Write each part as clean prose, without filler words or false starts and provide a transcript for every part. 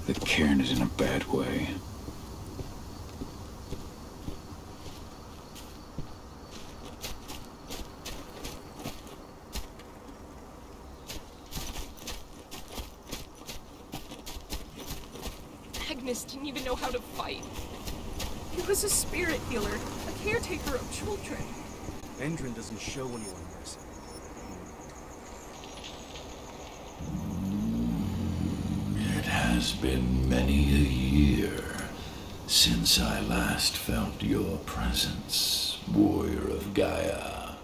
The cairn is in a bad way. Agnes didn't even know how to fight. He was a spirit healer, a caretaker of children. Endrin doesn't show anyone mercy. It has been many a year since I last felt your presence, warrior of Gaia.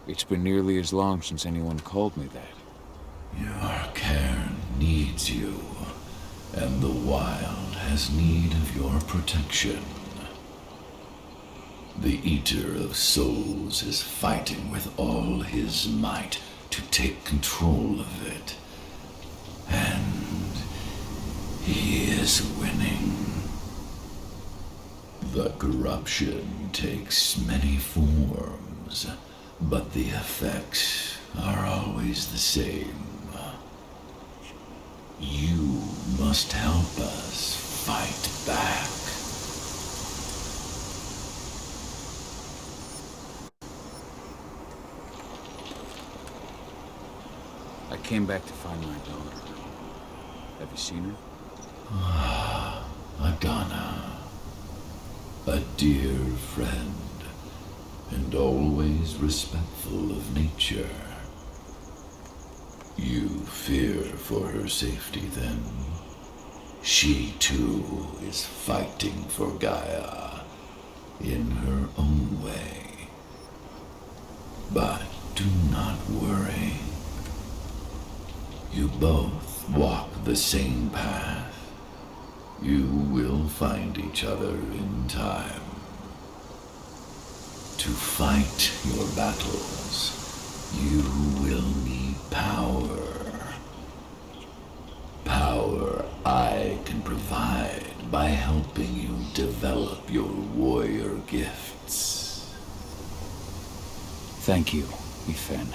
It's been nearly as long since anyone called me that. Your cairn needs you, and the wild has need of your protection. The Eater of Souls is fighting with all his might to take control of it. And he is winning. The corruption takes many forms, but the effects are always the same. You must help us fight back. I came back to find my daughter. Have you seen her? Adana, a dear friend, and always respectful of nature. You fear for her safety, then? She, too, is fighting for Gaia in her own way. But do not worry. You both walk the same path. You will find each other in time. To fight your battles, you will need power. Power I can provide by helping you develop your warrior gifts. Thank you, Ethan.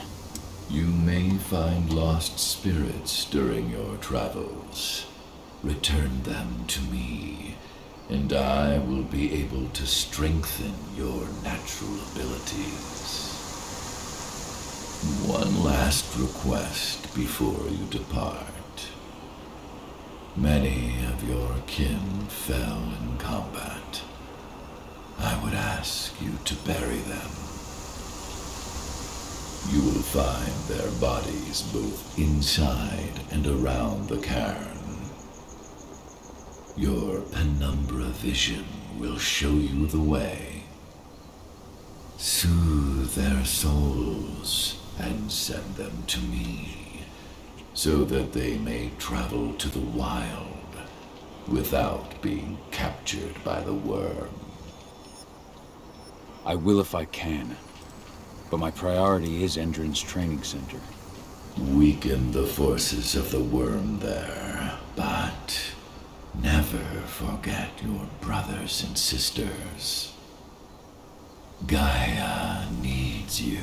You may find lost spirits during your travels. Return them to me, and I will be able to strengthen your natural abilities. One last request before you depart. Many of your kin fell in combat. I would ask you to bury them. You will find their bodies both inside and around the cairn. Your penumbra vision will show you the way. Soothe their souls and send them to me, so that they may travel to the wild without being captured by the worm. I will if I can, but my priority is Endrin's training center. Weaken the forces of the worm there, but never forget your brothers and sisters. Gaia needs you.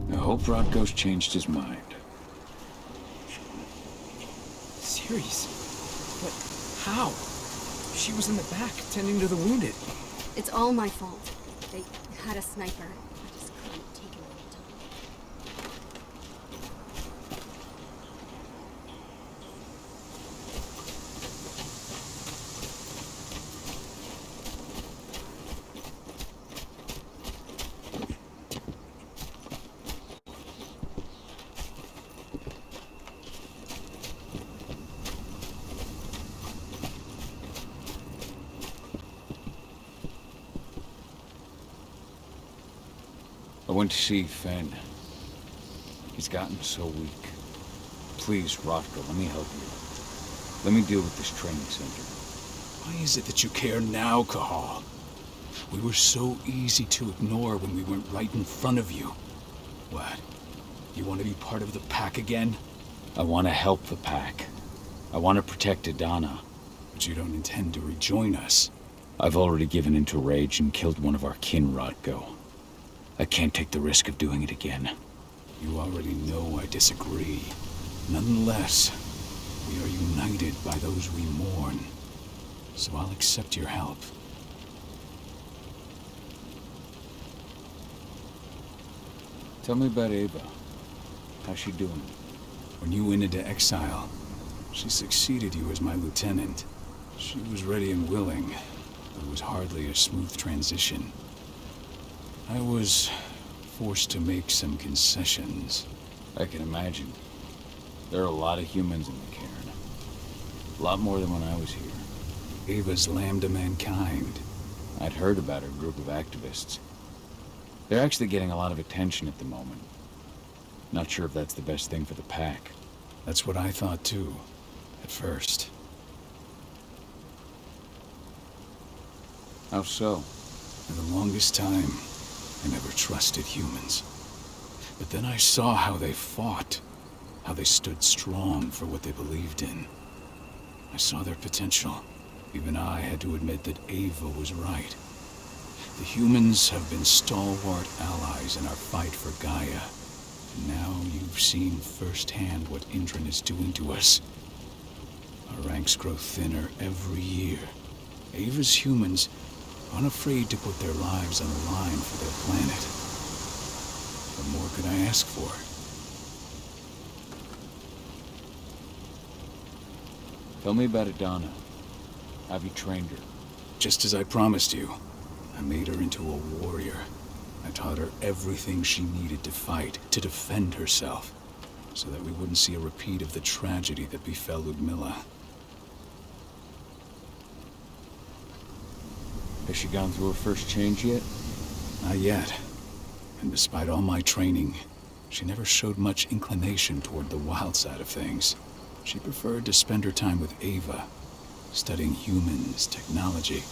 I hope Rodko's changed his mind. Ceres? But how? She was in the back, tending to the wounded. It's all my fault. They had a sniper. I just couldn't take it all the time. I went to see Fen. He's gotten so weak. Please, Rothko, let me help you. Let me deal with this training center. Why is it that you care now, Cahal? We were so easy to ignore when we went right in front of you. What? You want to be part of the pack again? I want to help the pack. I want to protect Adana. But you don't intend to rejoin us. I've already given into rage and killed one of our kin, Rothko. I can't take the risk of doing it again. You already know I disagree. Nonetheless, we are united by those we mourn. So I'll accept your help. Tell me about Ava. How's she doing? When you went into exile, she succeeded you as my lieutenant. She was ready and willing, but it was hardly a smooth transition. I was forced to make some concessions. I can imagine. There are a lot of humans in the cairn. A lot more than when I was here. Ava's lamb to mankind. I'd heard about her group of activists. They're actually getting a lot of attention at the moment. Not sure if that's the best thing for the pack. That's what I thought too, at first. How so? For the longest time, I never trusted humans. But then I saw how they fought, how they stood strong for what they believed in. I saw their potential. Even I had to admit that Ava was right. The humans have been stalwart allies in our fight for Gaia. And now you've seen firsthand what Indran is doing to us. Our ranks grow thinner every year. Ava's humans are unafraid to put their lives on the line for their planet. What more could I ask for? Tell me about Adana. Have you trained her? Just as I promised you, I made her into a warrior. I taught her everything she needed to fight, to defend herself, so that we wouldn't see a repeat of the tragedy that befell Ludmilla. Has she gone through her first change yet? Not yet. And despite all my training, she never showed much inclination toward the wild side of things. She preferred to spend her time with Ava, studying humans, technology,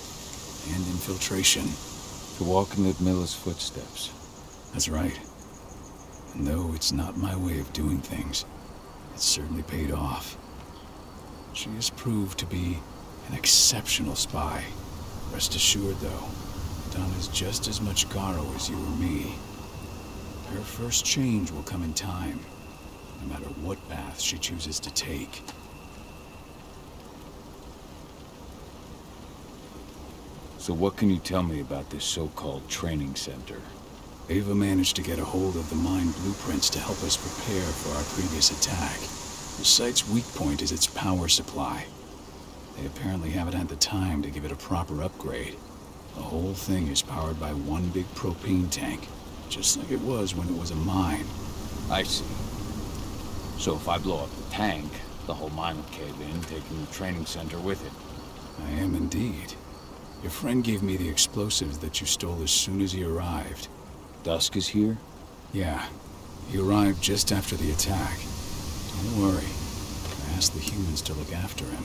and infiltration. To walk in Ludmilla's footsteps. That's right. And though it's not my way of doing things, it's certainly paid off. She has proved to be an exceptional spy. Rest assured, though, Donna's just as much Garo as you or me. Her first change will come in time, no matter what path she chooses to take. So what can you tell me about this so-called training center? Ava managed to get a hold of the mine blueprints to help us prepare for our previous attack. The site's weak point is its power supply. They apparently haven't had the time to give it a proper upgrade. The whole thing is powered by one big propane tank, just like it was when it was a mine. I see. So if I blow up the tank, the whole mine will cave in, taking the training center with it. I am indeed. Your friend gave me the explosives that you stole as soon as he arrived. Dusk is here? Yeah. He arrived just after the attack. Don't worry. I asked the humans to look after him.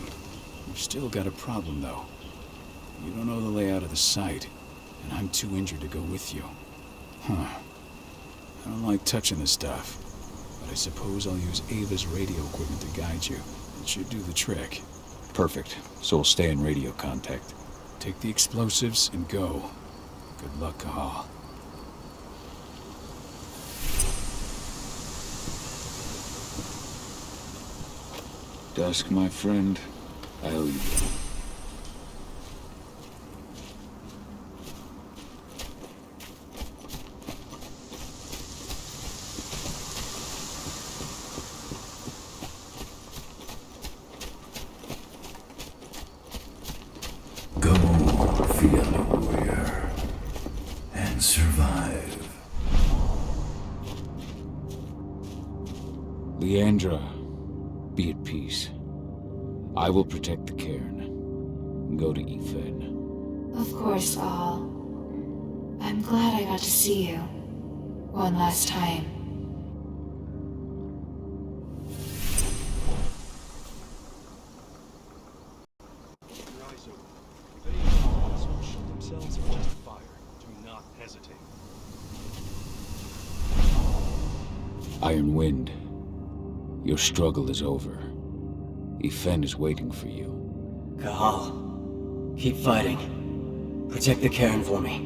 We've still got a problem, though. You don't know the layout of the site, and I'm too injured to go with you. Huh. I don't like touching this stuff, but I suppose I'll use Ava's radio equipment to guide you. It should do the trick. Perfect. So we'll stay in radio contact. Take the explosives and go. Good luck, Cahal. Dusk, my friend, I owe you one. Go, Fianna warrior, and survive. Leandra, be at peace. I will protect the cairn. Go to Ethan. Of course, Al. I'm glad I got to see you. One last time. Your eyes open. If any of will shoot themselves or just fire, do not hesitate. Iron Wind, your struggle is over. Ifen is waiting for you. Kahal, keep fighting. Protect the cairn for me.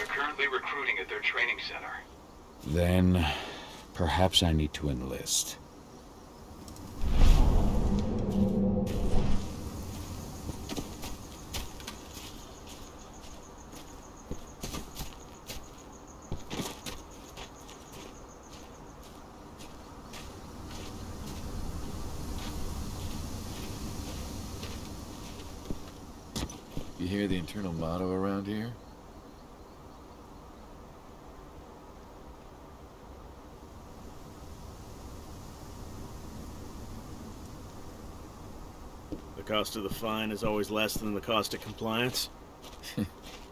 Currently recruiting at their training center. Then, perhaps I need to enlist. You hear the internal motto around here? The cost of the fine is always less than the cost of compliance.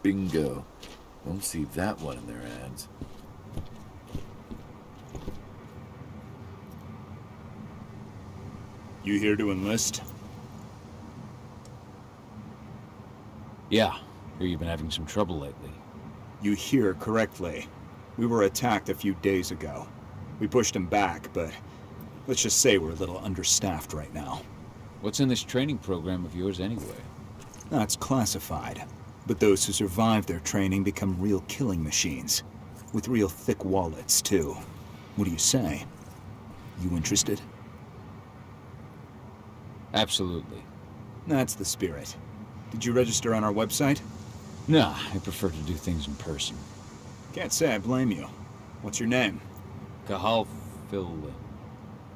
Bingo. Won't see that one in their ads. You here to enlist? Yeah, hear you've been having some trouble lately. You hear correctly. We were attacked a few days ago. We pushed them back, but let's just say we're a little understaffed right now. What's in this training program of yours anyway? That's classified. But those who survive their training become real killing machines. With real thick wallets, too. What do you say? You interested? Absolutely. That's the spirit. Did you register on our website? Nah, I prefer to do things in person. Can't say I blame you. What's your name? Kahal Philin.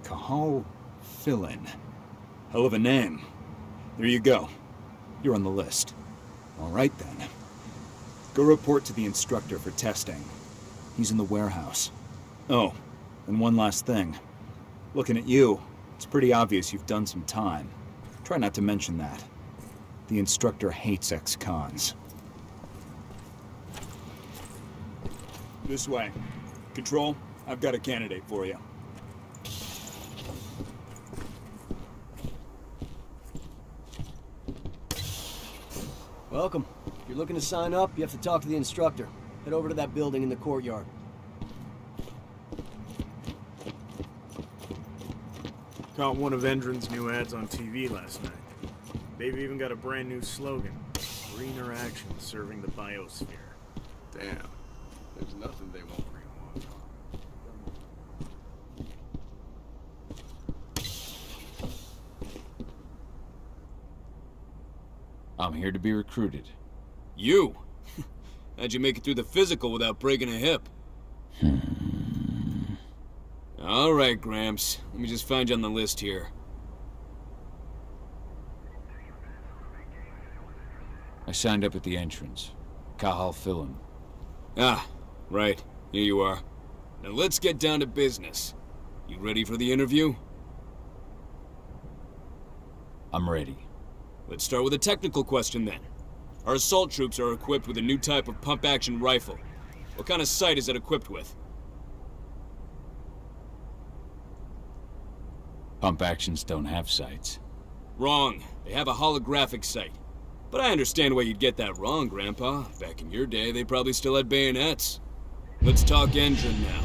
Kahal Philin. Hell of a name. There you go. You're on the list. All right, then. Go report to the instructor for testing. He's in the warehouse. Oh, and one last thing. Looking at you, it's pretty obvious you've done some time. Try not to mention that. The instructor hates ex-cons. This way. Control, I've got a candidate for you. Welcome. If you're looking to sign up, you have to talk to the instructor. Head over to that building in the courtyard. Caught one of Endron's new ads on TV last night. They've even got a brand new slogan. Greener action serving the biosphere. Damn. There's nothing they won't greenwash on. I'm here to be recruited. You? How'd you make it through the physical without breaking a hip? All right, Gramps. Let me just find you on the list here. I signed up at the entrance. Kahal Philin. Ah, right. Here you are. Now let's get down to business. You ready for the interview? I'm ready. Let's start with a technical question then. Our assault troops are equipped with a new type of pump-action rifle. What kind of sight is it equipped with? Pump actions don't have sights. Wrong. They have a holographic sight. But I understand why you'd get that wrong, Grandpa. Back in your day, they probably still had bayonets. Let's talk engine now.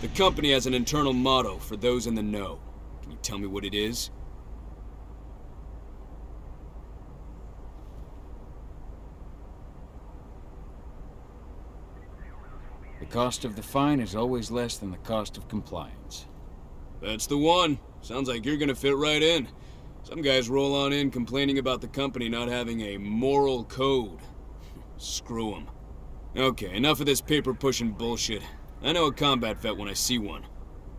The company has an internal motto for those in the know. Can you tell me what it is? The cost of the fine is always less than the cost of compliance. That's the one. Sounds like you're gonna fit right in. Some guys roll on in complaining about the company not having a moral code. Screw them. Okay, enough of this paper-pushing bullshit. I know a combat vet when I see one.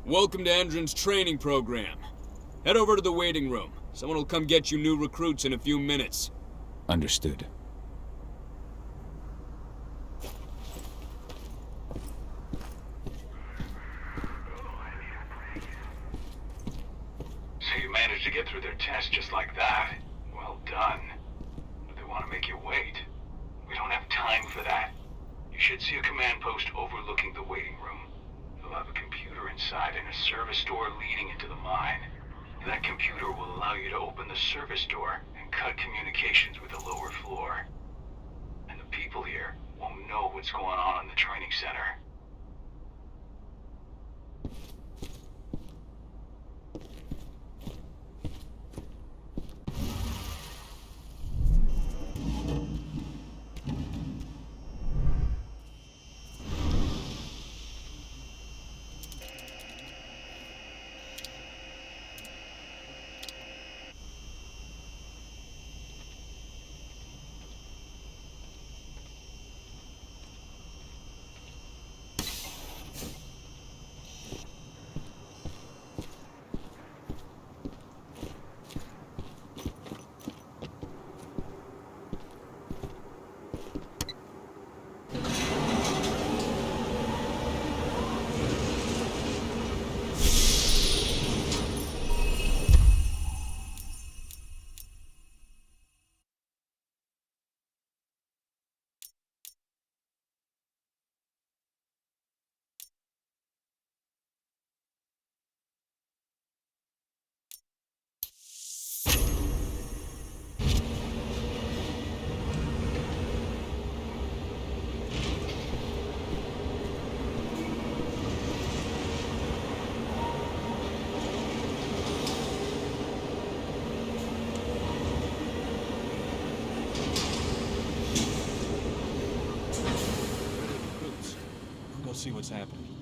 Welcome to Endron's training program. Head over to the waiting room. Someone will come get you new recruits in a few minutes. Understood. So you managed to get through their test just like that. Well done. But they want to make you wait. We don't have time for that. You should see a command post overlooking the waiting room. They'll have a computer inside and a service door leading into the mine. That computer will allow you to open the service door and cut communications with the lower floor. And the people here won't know what's going on in the training center. See what's happening.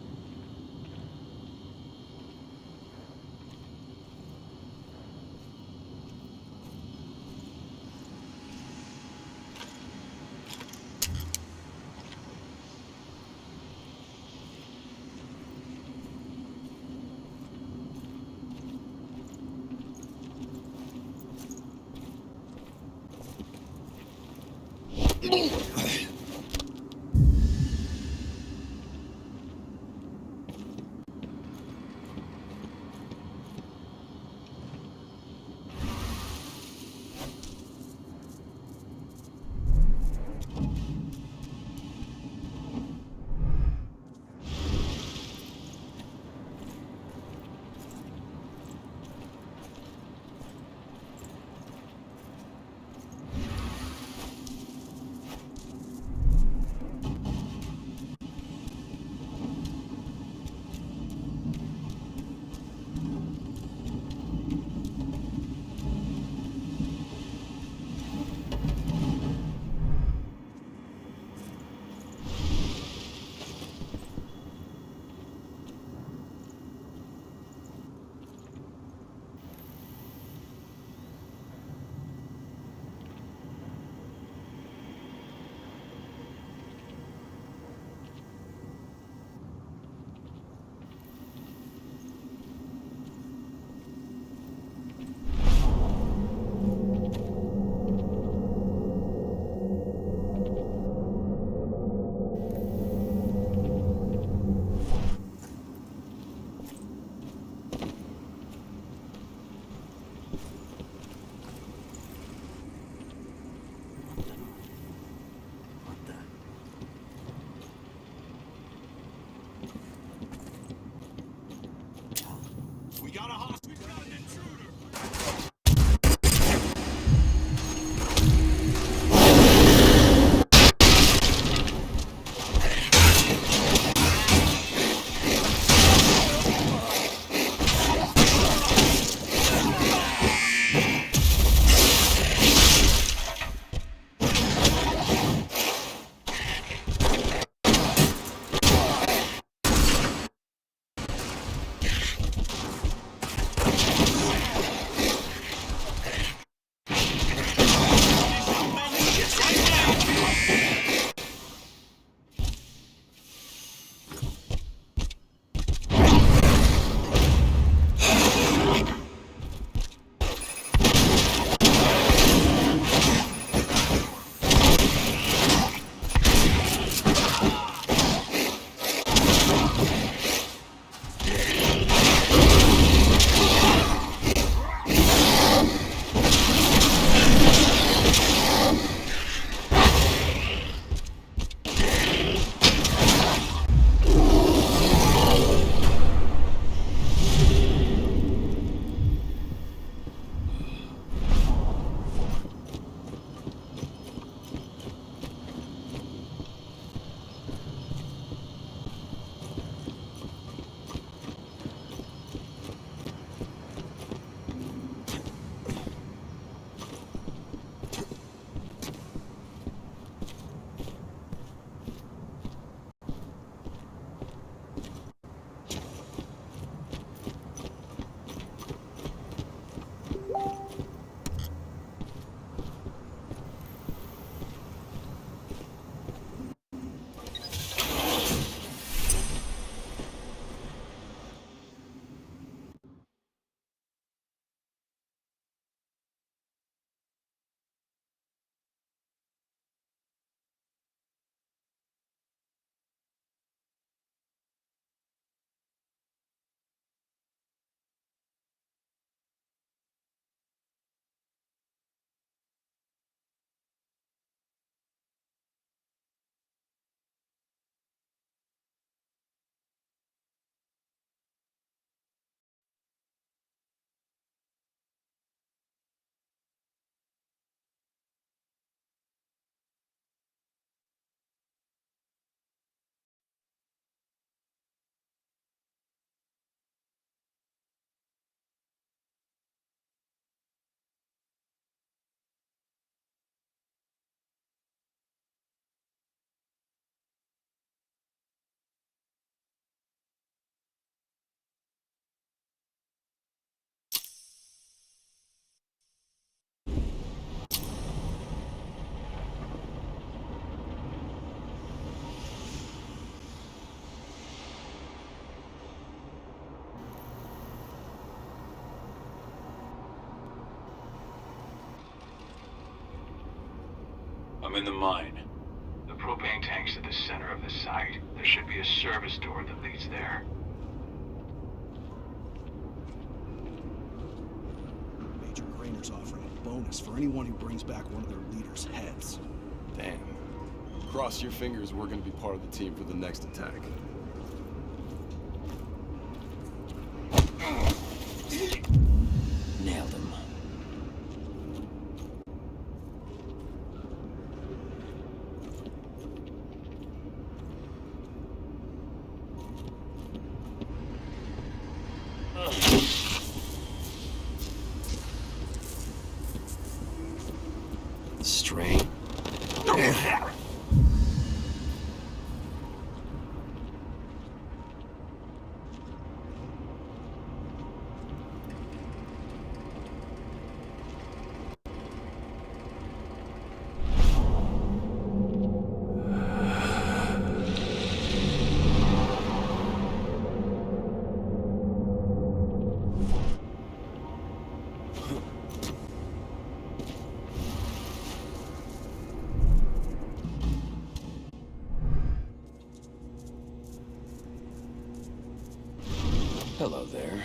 I'm in the mine. The propane tank's at the center of the site. There should be a service door that leads there. Major Grainer's offering a bonus for anyone who brings back one of their leaders' heads. Damn. Cross your fingers we're gonna be part of the team for the next attack. Nailed him. Straight. Hello there.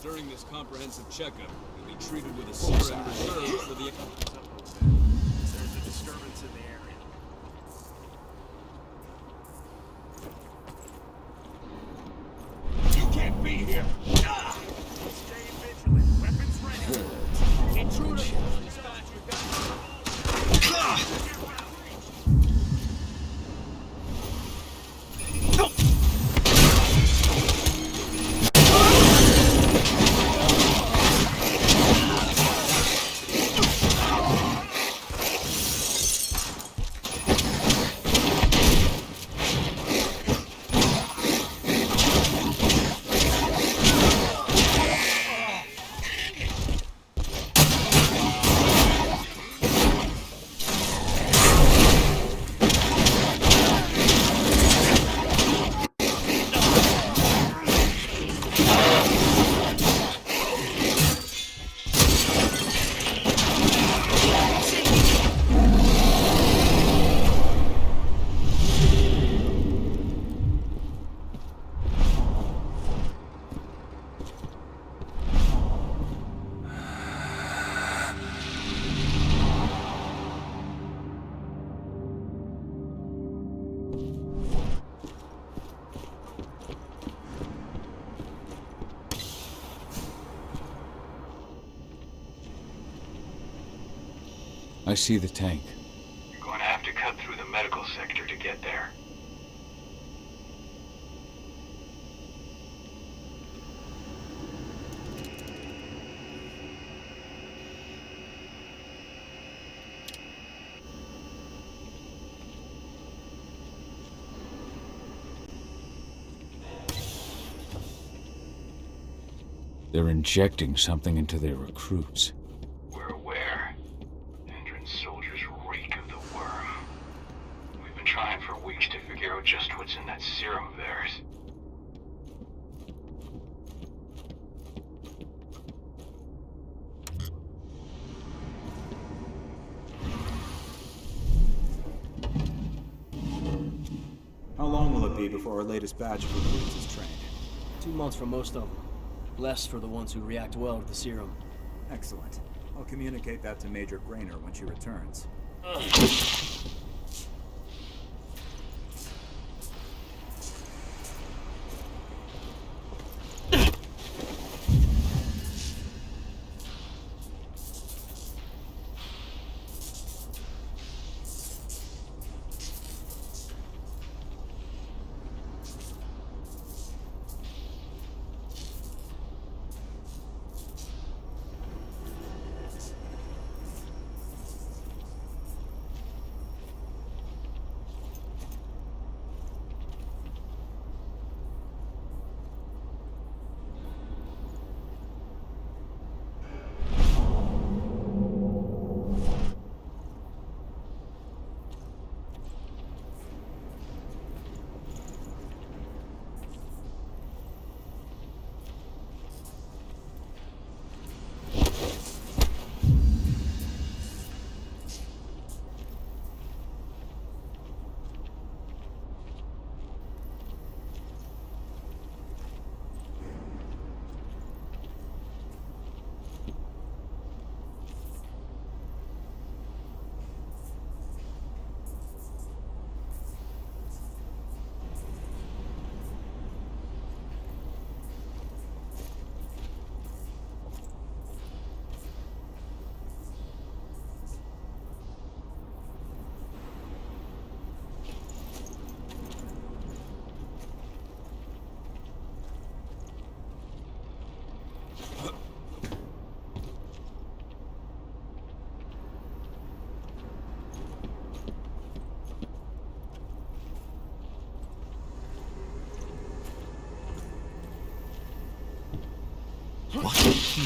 During this comprehensive checkup, you'll be treated with a serum reserved for the... There's a disturbance in the area. You can't be here! Stay vigilant. Weapons ready. Intruder! Dispatch, we've got... I see the tank. You're going to have to cut through the medical sector to get there. They're injecting something into their recruits. We're aware. Endron's soldiers reek of the worm. We've been trying for weeks to figure out just what's in that serum of theirs. How long will it be before our latest batch of recruits is trained? 2 months for most of them. Less for the ones who react well to the serum. Excellent. I'll communicate that to Major Grainer when she returns.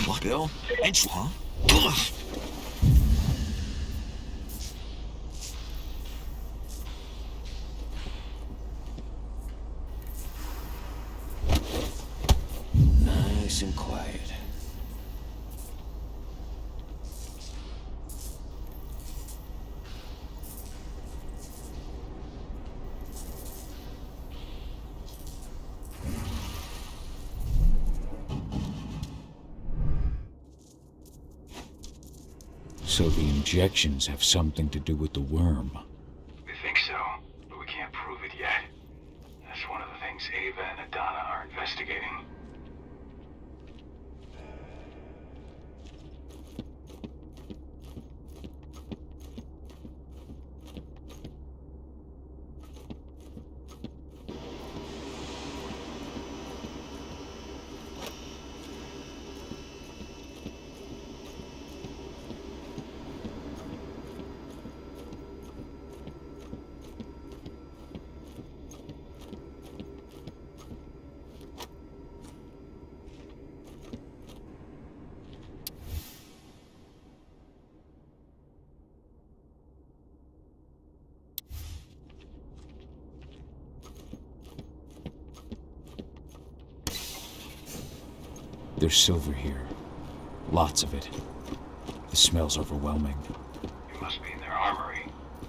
What? Bill? It's huh? Nice and quiet. So the injections have something to do with the worm. We think so, but we can't prove it yet. That's one of the things Ava and Adana are investigating. There's silver here. Lots of it. The smell's overwhelming. You must be in their armory.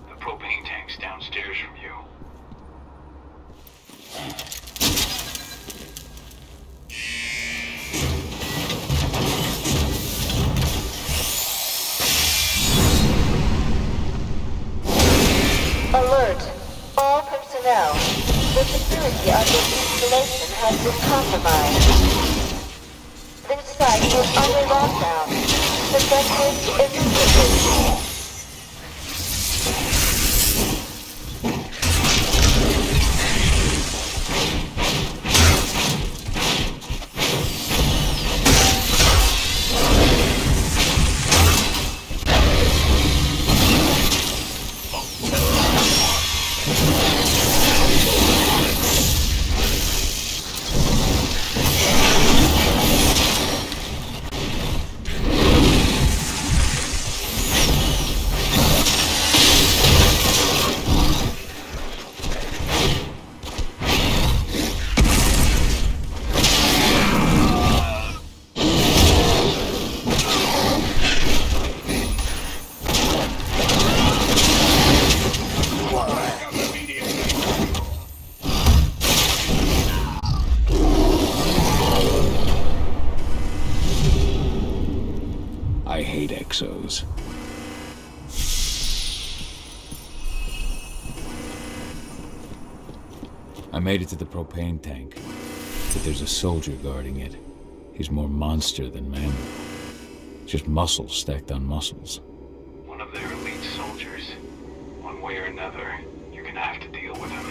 The propane tank's downstairs from you. Alert! All personnel. The security of this installation has been compromised. This site is under lockdown. Protected immediately. I hate exos. I made it to the propane tank, but there's a soldier guarding it. He's more monster than man. Just muscles stacked on muscles. One of their elite soldiers. One way or another, you're gonna have to deal with him.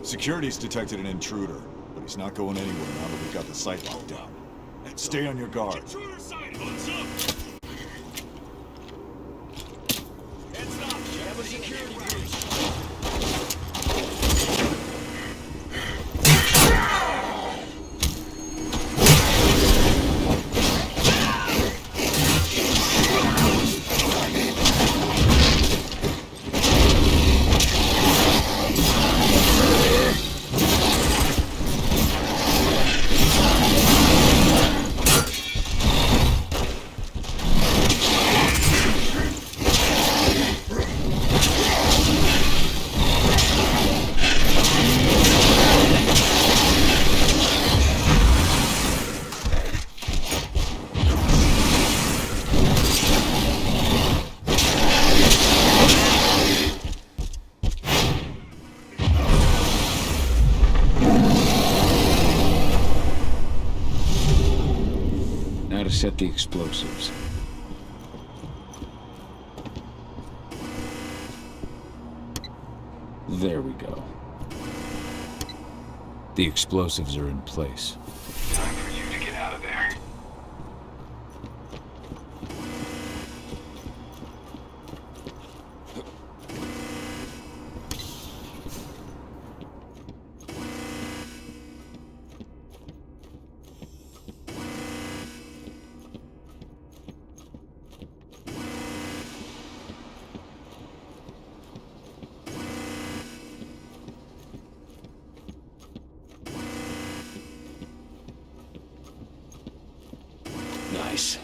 Security's detected an intruder, but he's not going anywhere now that we've got the site locked down. Stay on your guard. Intruder sighted! Heads up! Heads up! Have a security breach! Set the explosives. There we go. The explosives are in place. Time for you to get out of there. Nice.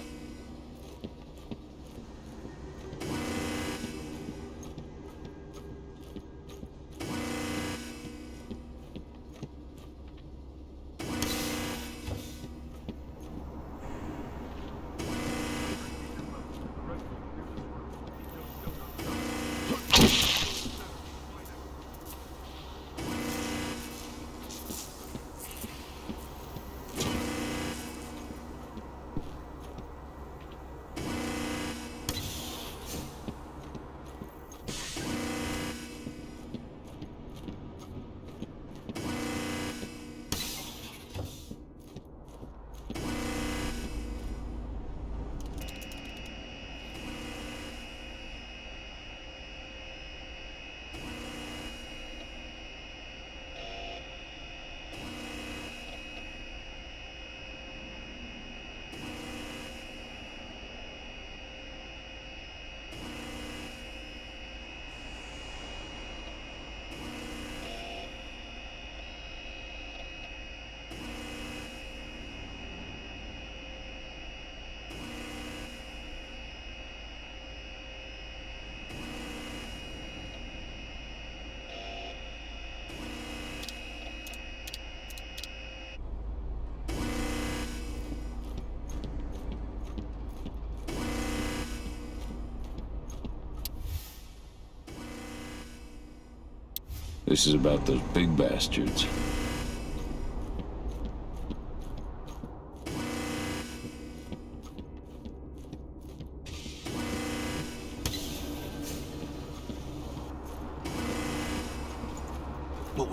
This is about those big bastards.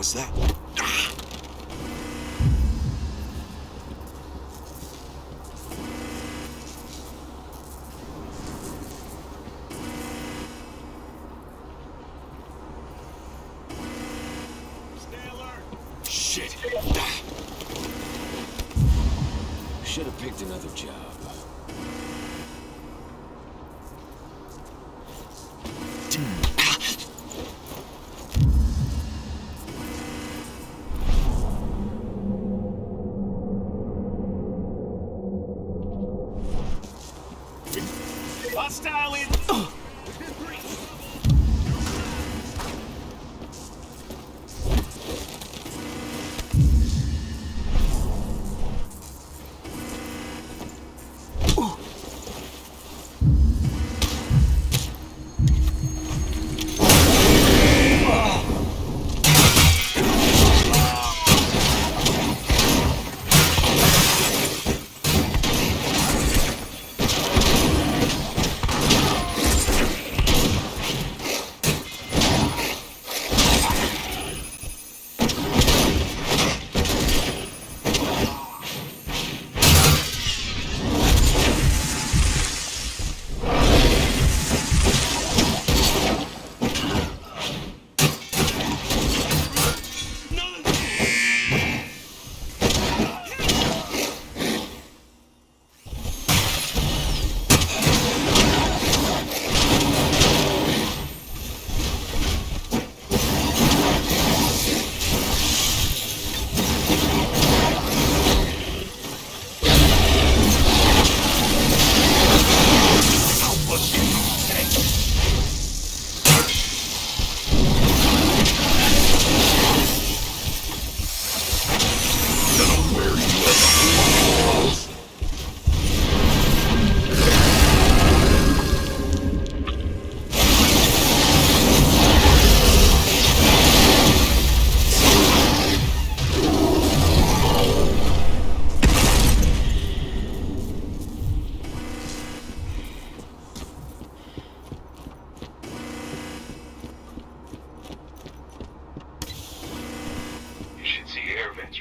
was that? Shit. Should have picked another job. Hostile in.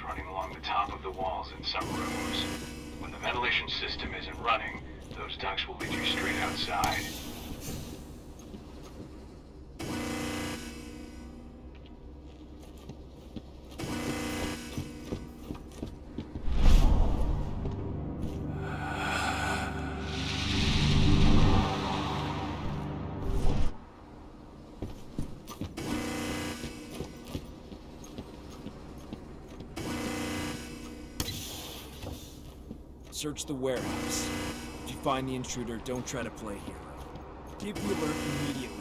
Running along the top of the walls in some rooms. When the ventilation system isn't running, those ducts will lead you straight outside. Search the warehouse. If you find the intruder, don't try to play hero. Give the alert immediately.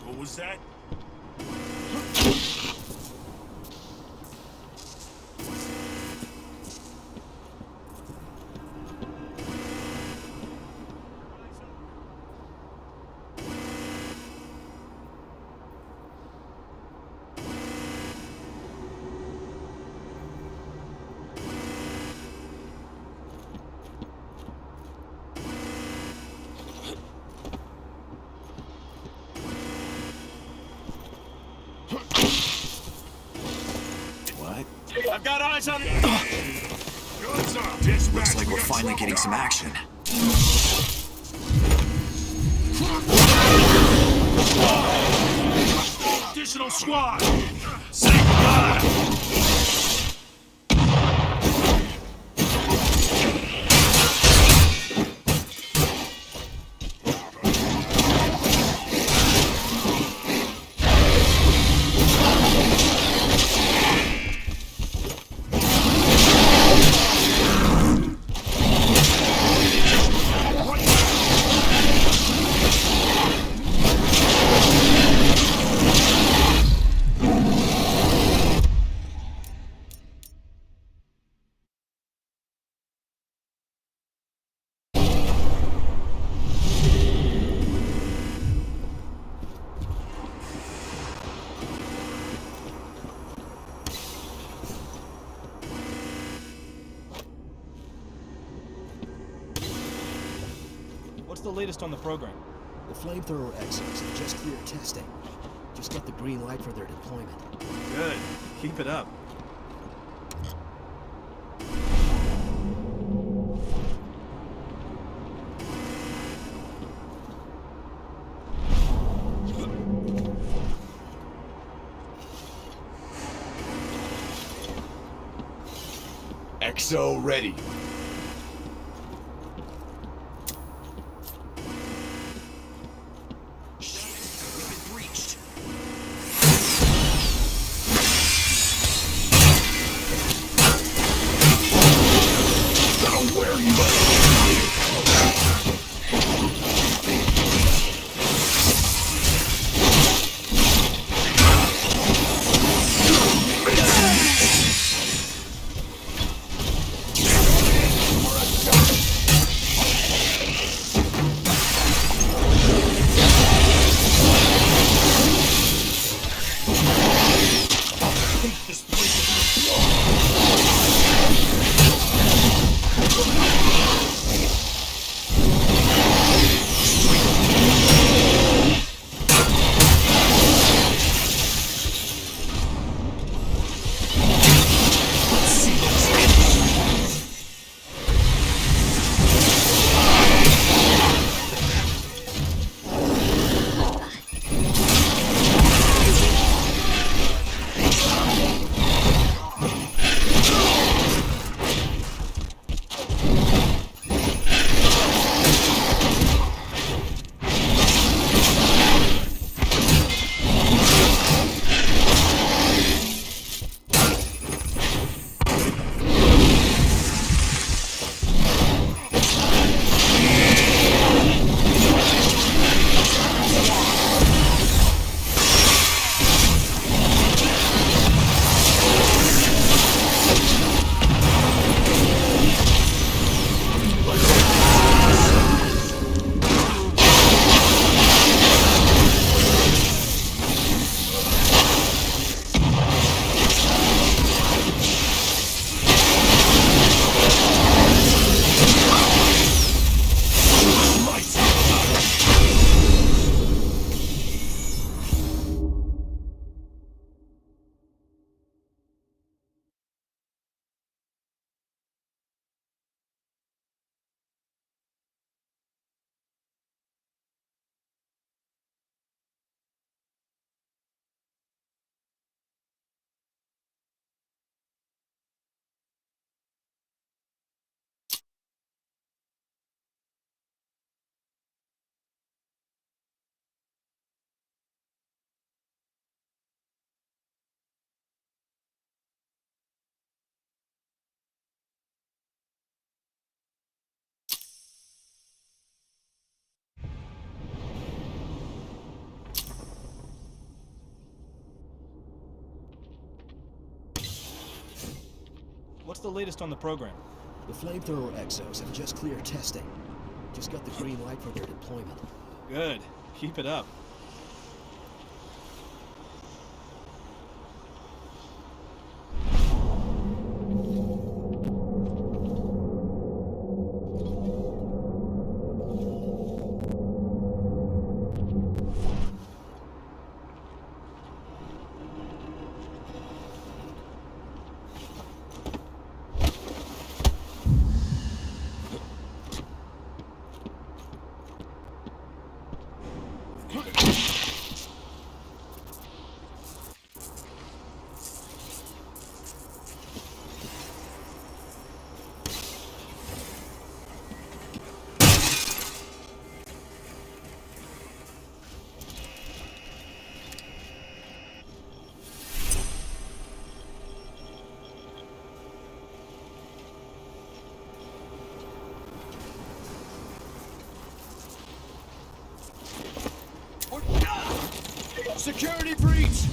What was that? I've got eyes on it! Looks like we're finally getting some action. Additional squad! Say goodbye! What's the latest on the program? The flamethrower exos have just cleared testing. Just got the green light for their deployment. Good. Keep it up. XO ready. What's the latest on the program? The flamethrower exos have just cleared testing. Just got the green light for their deployment. Good. Keep it up. Security breach!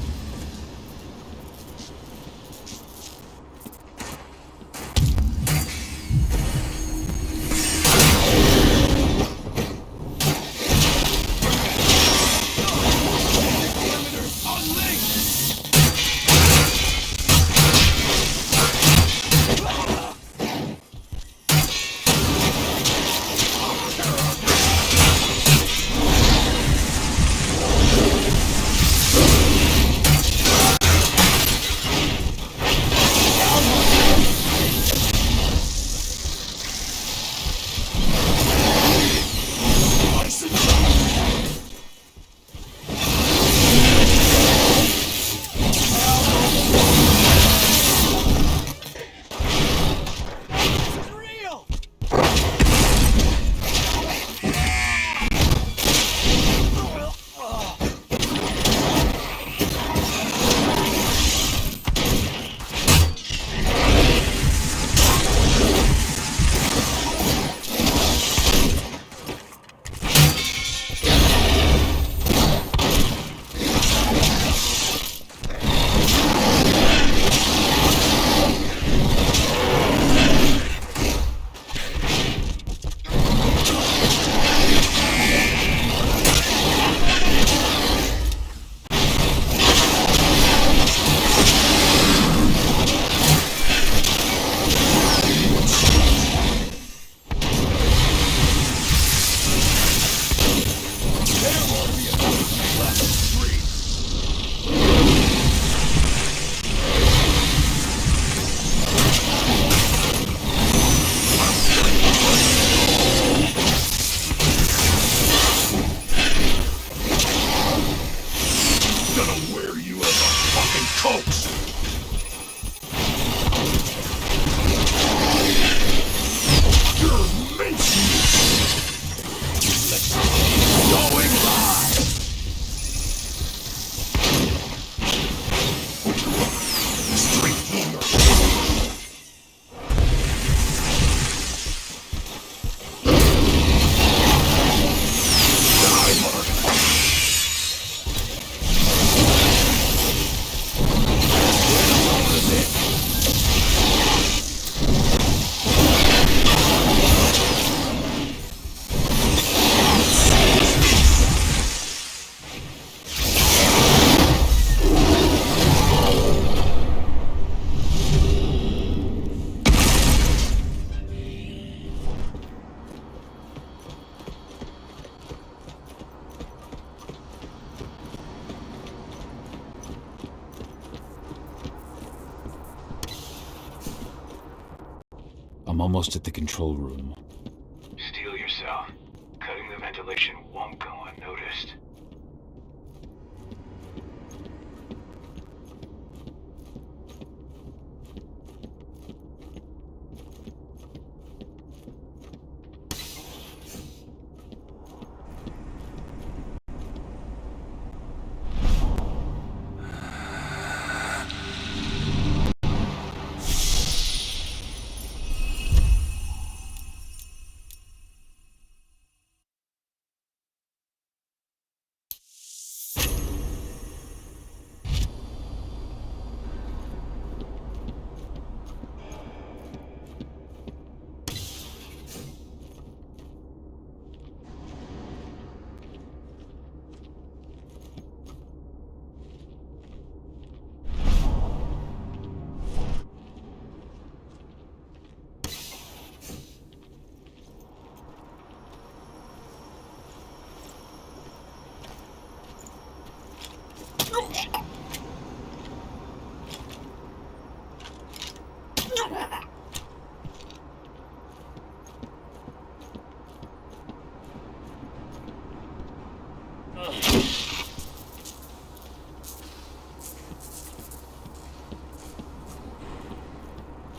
almost at the control room. Steel yourself. Cutting the ventilation won't go unnoticed.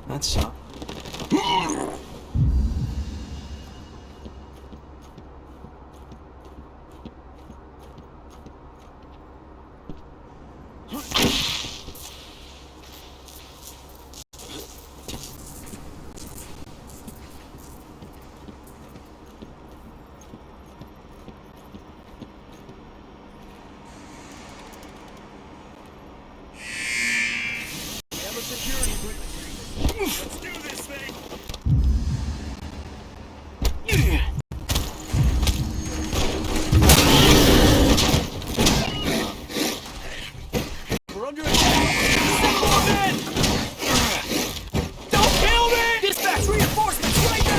That sucked. Let's do this thing! We're under attack! Don't kill me! Dispatch reinforcements right now!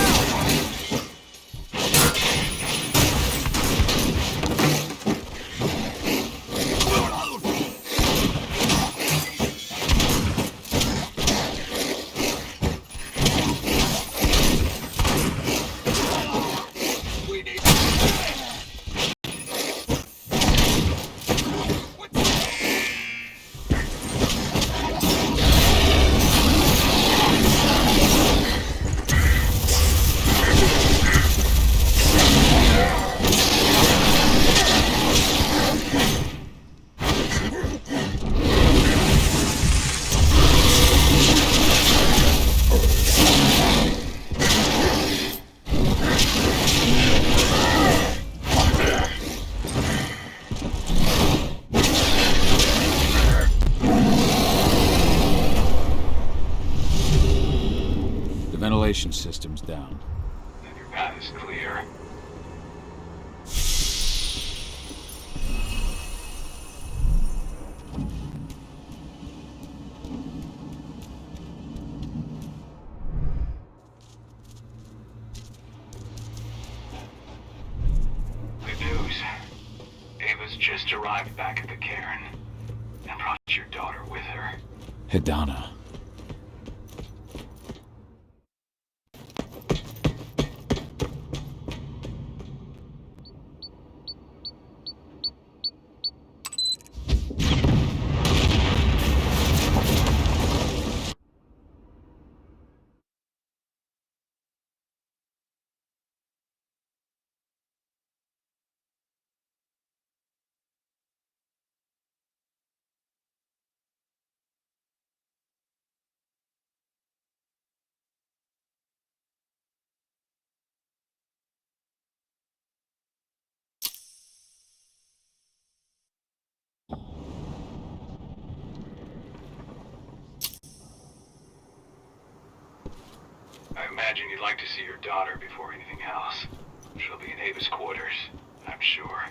The ventilation system's down. Then your path is clear. Good news. Ava's just arrived back at the cairn and brought your daughter with her. Hidana. I imagine you'd like to see your daughter before anything else. She'll be in Ava's quarters, I'm sure.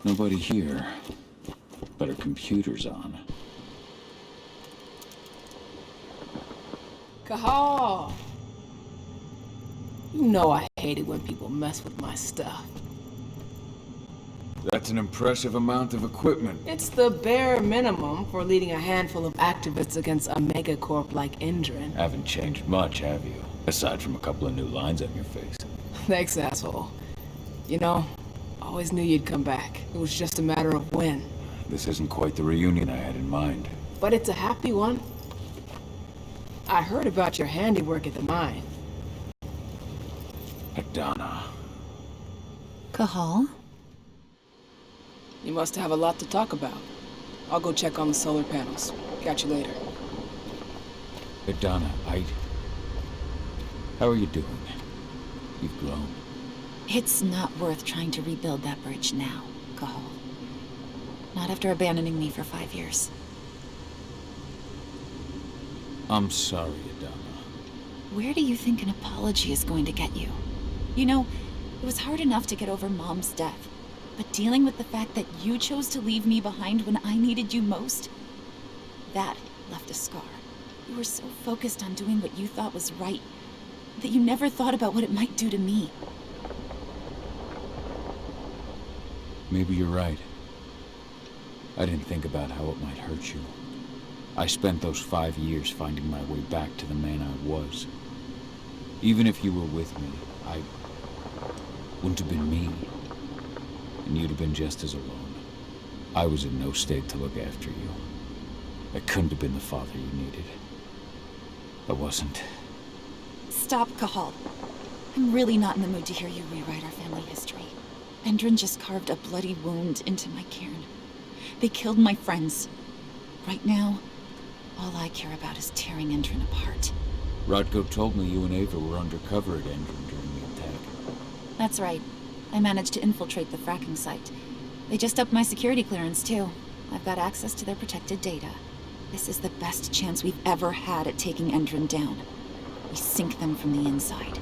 Nobody here. But her computer's on. Cahal! You know I hate it when people mess with my stuff. That's an impressive amount of equipment. It's the bare minimum for leading a handful of activists against a megacorp like Endrin. Haven't changed much, have you? Aside from a couple of new lines on your face. Thanks, asshole. You know, I always knew you'd come back. It was just a matter of when. This isn't quite the reunion I had in mind. But it's a happy one. I heard about your handiwork at the mine. Adana. Cahal? You must have a lot to talk about. I'll go check on the solar panels. Catch you later. Adana, how are you doing? You've grown. It's not worth trying to rebuild that bridge now, Cahal. Not after abandoning me for 5 years. I'm sorry, Adana. Where do you think an apology is going to get you? You know, it was hard enough to get over Mom's death. But dealing with the fact that you chose to leave me behind when I needed you most, that left a scar. You were so focused on doing what you thought was right, that you never thought about what it might do to me. Maybe you're right. I didn't think about how it might hurt you. I spent those 5 years finding my way back to the man I was. Even if you were with me, I wouldn't have been me. And you'd have been just as alone. I was in no state to look after you. I couldn't have been the father you needed. I wasn't. Stop, Cahal. I'm really not in the mood to hear you rewrite our family history. Endrin just carved a bloody wound into my cairn. They killed my friends. Right now, all I care about is tearing Endrin apart. Rodko told me you and Ava were undercover at Endrin during the attack. That's right. I managed to infiltrate the fracking site. They just upped my security clearance, too. I've got access to their protected data. This is the best chance we've ever had at taking Endrin down. We sink them from the inside.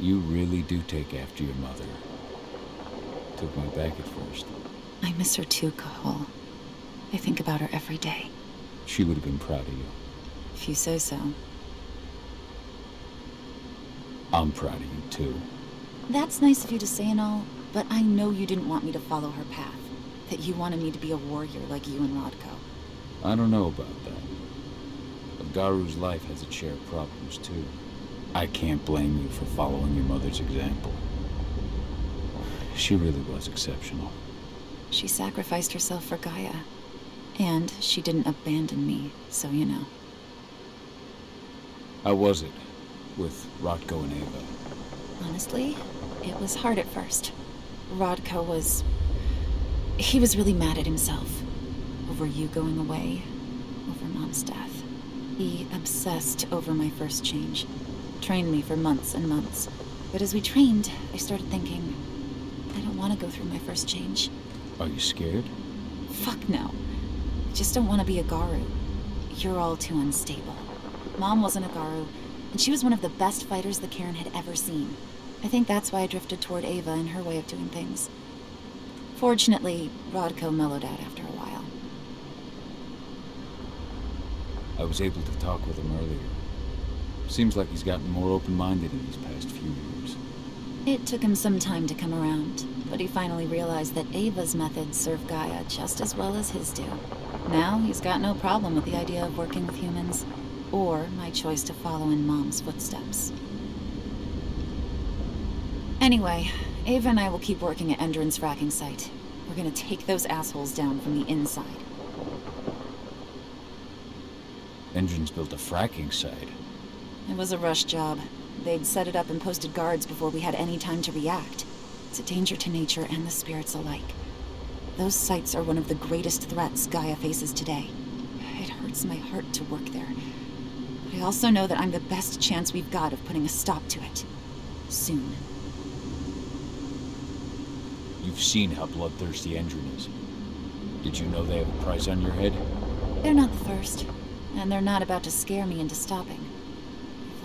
You really do take after your mother. Took me back at first. I miss her too, Cahal. I think about her every day. She would have been proud of you. If you say so. I'm proud of you, too. That's nice of you to say and all, but I know you didn't want me to follow her path. That you wanted me to be a warrior like you and Rodko. I don't know about that. But Garu's life has its share of problems, too. I can't blame you for following your mother's example. She really was exceptional. She sacrificed herself for Gaia. And she didn't abandon me, so you know. How was it with Rodko and Ava? Honestly, it was hard at first. Rodko was... he was really mad at himself. Over you going away. Over Mom's death. He obsessed over my first change. Trained me for months and months. But as we trained, I started thinking, I don't want to go through my first change. Are you scared? Fuck no. I just don't want to be a Garu. You're all too unstable. Mom wasn't a Garu, and she was one of the best fighters the Cairn had ever seen. I think that's why I drifted toward Ava and her way of doing things. Fortunately, Rodko mellowed out after a while. I was able to talk with him earlier. Seems like he's gotten more open-minded in these past few years. It took him some time to come around, but he finally realized that Ava's methods serve Gaia just as well as his do. Now he's got no problem with the idea of working with humans, or my choice to follow in Mom's footsteps. Anyway, Ava and I will keep working at Endrin's fracking site. We're gonna take those assholes down from the inside. Endrin's built a fracking site. It was a rush job. They'd set it up and posted guards before we had any time to react. It's a danger to nature and the spirits alike. Those sites are one of the greatest threats Gaia faces today. It hurts my heart to work there. But I also know that I'm the best chance we've got of putting a stop to it. Soon. You've seen how bloodthirsty Endrin is. Did you know they have a price on your head? They're not the first, and they're not about to scare me into stopping.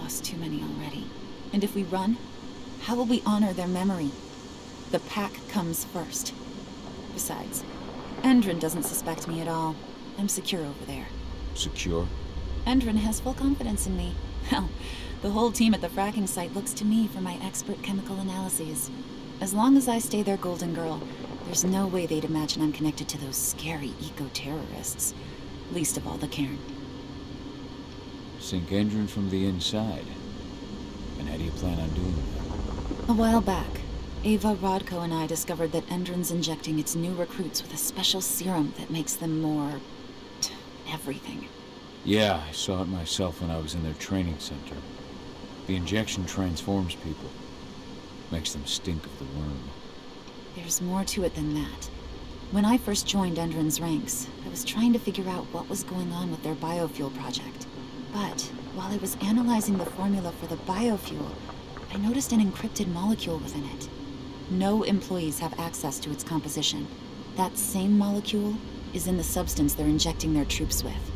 lost too many already. And if we run, how will we honor their memory? The pack comes first. Besides, Endron doesn't suspect me at all. I'm secure over there. Secure? Endron has full confidence in me. Hell, the whole team at the fracking site looks to me for my expert chemical analyses. As long as I stay their golden girl, there's no way they'd imagine I'm connected to those scary eco-terrorists. Least of all the Cairn. Sink Endron from the inside. And how do you plan on doing that? A while back, Ava, Rodko, and I discovered that Endron's injecting its new recruits with a special serum that makes them more... everything. Yeah, I saw it myself when I was in their training center. The injection transforms people. Makes them stink of the worm. There's more to it than that. When I first joined Endron's ranks, I was trying to figure out what was going on with their biofuel project. But while I was analyzing the formula for the biofuel, I noticed an encrypted molecule within it. No employees have access to its composition. That same molecule is in the substance they're injecting their troops with,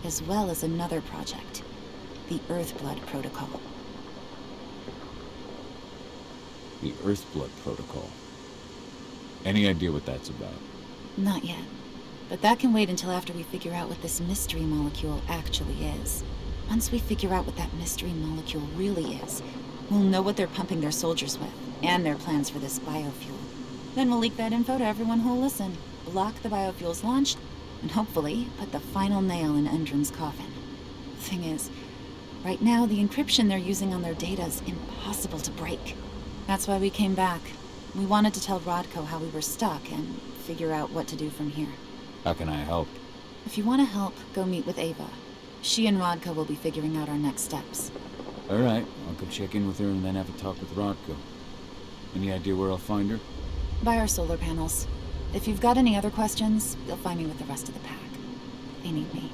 as well as another project, the Earthblood Protocol. The Earthblood Protocol. Any idea what that's about? Not yet. But that can wait until after we figure out what this mystery molecule actually is. Once we figure out what that mystery molecule really is, we'll know what they're pumping their soldiers with, and their plans for this biofuel. Then we'll leak that info to everyone who'll listen, block the biofuel's launch, and hopefully put the final nail in Endron's coffin. Thing is, right now the encryption they're using on their data is impossible to break. That's why we came back. We wanted to tell Rodko how we were stuck and figure out what to do from here. How can I help? If you want to help, go meet with Ava. She and Rodko will be figuring out our next steps. All right, I'll go check in with her and then have a talk with Rodko. Any idea where I'll find her? By our solar panels. If you've got any other questions, you'll find me with the rest of the pack. They need me.